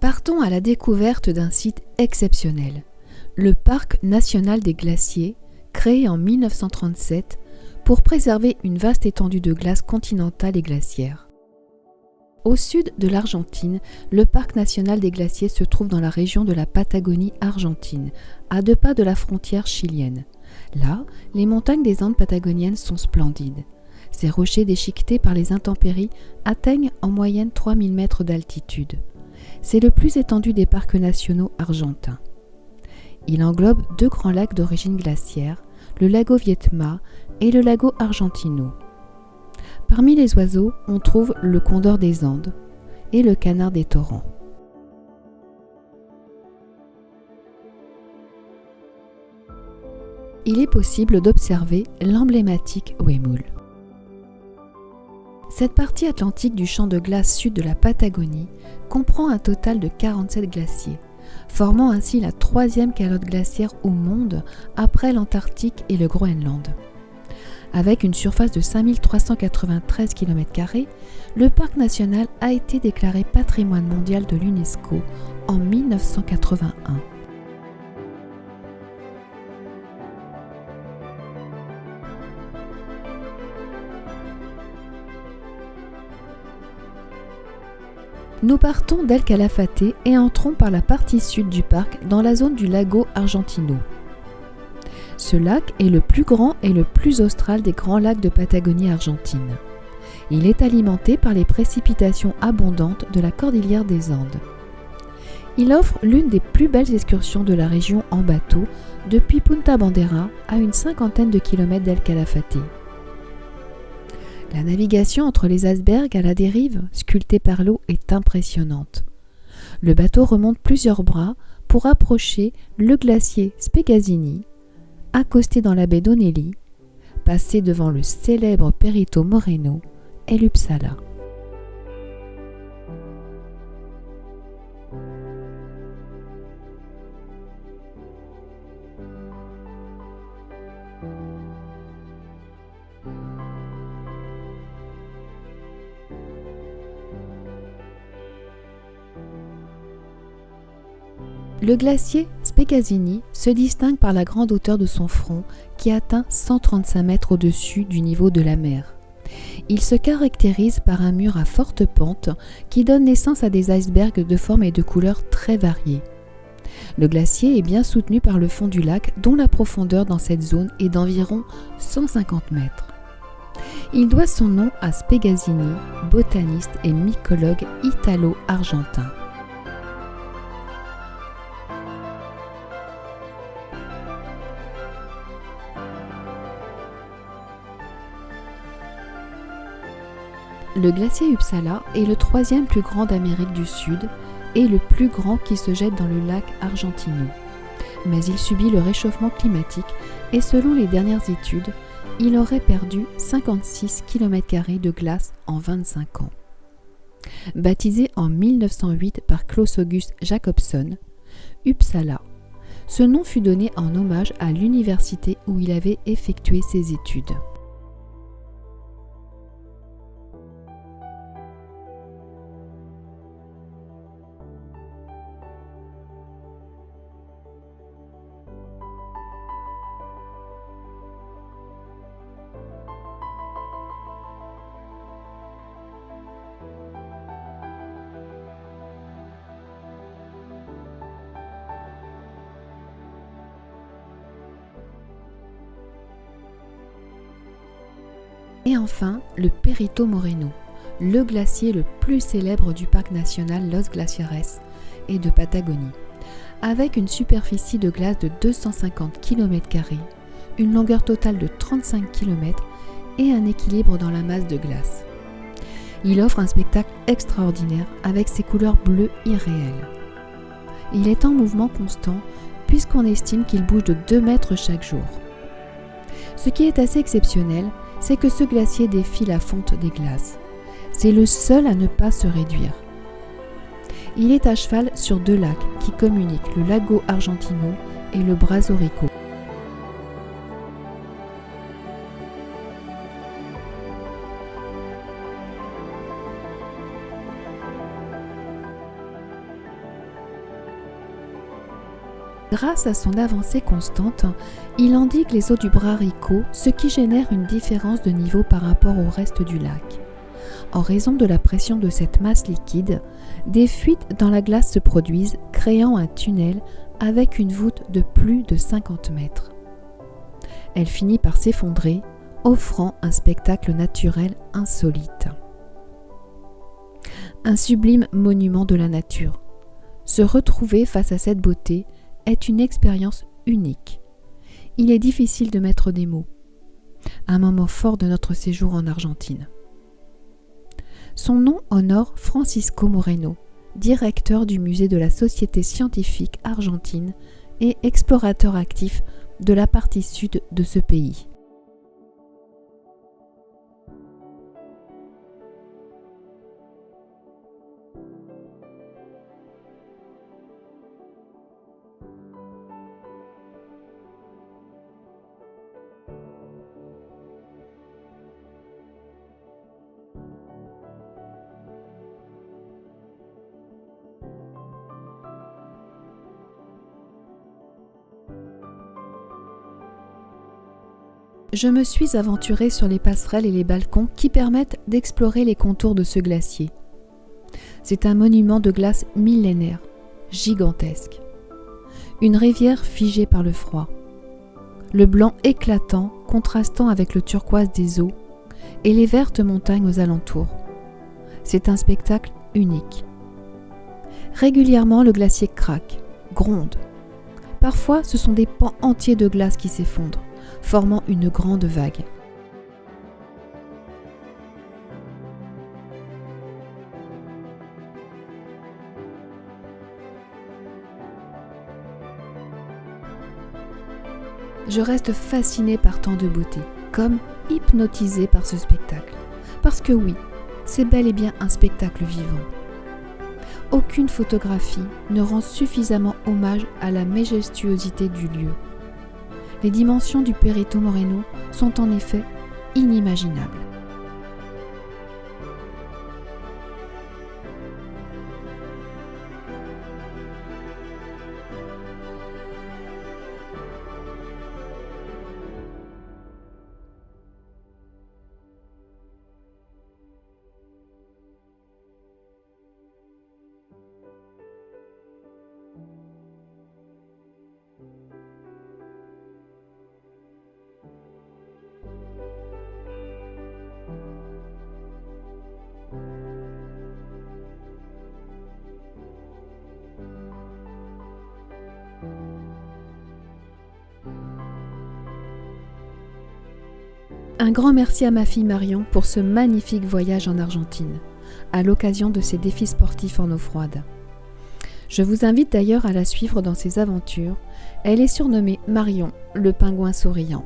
Partons à la découverte d'un site exceptionnel, le Parc national des glaciers, créé en 1937 pour préserver une vaste étendue de glace continentale et glaciaire. Au sud de l'Argentine, le Parc national des glaciers se trouve dans la région de la Patagonie argentine, à 2 pas de la frontière chilienne. Là, les montagnes des Andes patagoniennes sont splendides. Ces rochers déchiquetés par les intempéries atteignent en moyenne 3000 mètres d'altitude. C'est le plus étendu des parcs nationaux argentins. Il englobe 2 grands lacs d'origine glaciaire, le lago Viedma et le lago Argentino. Parmi les oiseaux, on trouve le condor des Andes et le canard des torrents. Il est possible d'observer l'emblématique Huemul. Cette partie atlantique du champ de glace sud de la Patagonie comprend un total de 47 glaciers, formant ainsi la 3e calotte glaciaire au monde après l'Antarctique et le Groenland. Avec une surface de 5393 km², le parc national a été déclaré patrimoine mondial de l'UNESCO en 1981. Nous partons d'El Calafate et entrons par la partie sud du parc dans la zone du lago Argentino. Ce lac est le plus grand et le plus austral des grands lacs de Patagonie argentine. Il est alimenté par les précipitations abondantes de la cordillère des Andes. Il offre l'une des plus belles excursions de la région en bateau depuis Punta Bandera à une 50aine de kilomètres d'El Calafate. La navigation entre les icebergs à la dérive, sculptée par l'eau, est impressionnante. Le bateau remonte plusieurs bras pour approcher le glacier Spegazzini, accosté dans la baie d'Onelli, passer devant le célèbre Perito Moreno et l'Uppsala. Le glacier Spegazzini se distingue par la grande hauteur de son front qui atteint 135 mètres au-dessus du niveau de la mer. Il se caractérise par un mur à forte pente qui donne naissance à des icebergs de formes et de couleurs très variées. Le glacier est bien soutenu par le fond du lac dont la profondeur dans cette zone est d'environ 150 mètres. Il doit son nom à Spegazzini, botaniste et mycologue italo-argentin. Le glacier Uppsala est le 3e plus grand d'Amérique du Sud et le plus grand qui se jette dans le lac Argentino. Mais il subit le réchauffement climatique et selon les dernières études, il aurait perdu 56 km² de glace en 25 ans. Baptisé en 1908 par Claus August Jacobson, Uppsala, ce nom fut donné en hommage à l'université où il avait effectué ses études. Et enfin, le Perito Moreno, le glacier le plus célèbre du parc national Los Glaciares et de Patagonie, avec une superficie de glace de 250 km², une longueur totale de 35 km et un équilibre dans la masse de glace. Il offre un spectacle extraordinaire avec ses couleurs bleues irréelles. Il est en mouvement constant puisqu'on estime qu'il bouge de 2 mètres chaque jour. Ce qui est assez exceptionnel, c'est que ce glacier défie la fonte des glaces. C'est le seul à ne pas se réduire. Il est à cheval sur 2 lacs qui communiquent le lago Argentino et le Brazo Rico. Grâce à son avancée constante, il endigue les eaux du Brarico, ce qui génère une différence de niveau par rapport au reste du lac. En raison de la pression de cette masse liquide, des fuites dans la glace se produisent, créant un tunnel avec une voûte de plus de 50 mètres. Elle finit par s'effondrer, offrant un spectacle naturel insolite. Un sublime monument de la nature. Se retrouver face à cette beauté est une expérience unique. Il est difficile de mettre des mots. Un moment fort de notre séjour en Argentine. Son nom honore Francisco Moreno, directeur du musée de la Société scientifique argentine et explorateur actif de la partie sud de ce pays. Je me suis aventurée sur les passerelles et les balcons qui permettent d'explorer les contours de ce glacier. C'est un monument de glace millénaire, gigantesque. Une rivière figée par le froid. Le blanc éclatant contrastant avec le turquoise des eaux et les vertes montagnes aux alentours. C'est un spectacle unique. Régulièrement, le glacier craque, gronde. Parfois, ce sont des pans entiers de glace qui s'effondrent, formant une grande vague. Je reste fascinée par tant de beauté, comme hypnotisée par ce spectacle. Parce que oui, c'est bel et bien un spectacle vivant. Aucune photographie ne rend suffisamment hommage à la majestuosité du lieu. Les dimensions du Perito Moreno sont en effet inimaginables. Un grand merci à ma fille Marion pour ce magnifique voyage en Argentine, à l'occasion de ses défis sportifs en eau froide. Je vous invite d'ailleurs à la suivre dans ses aventures. Elle est surnommée Marion, le pingouin souriant.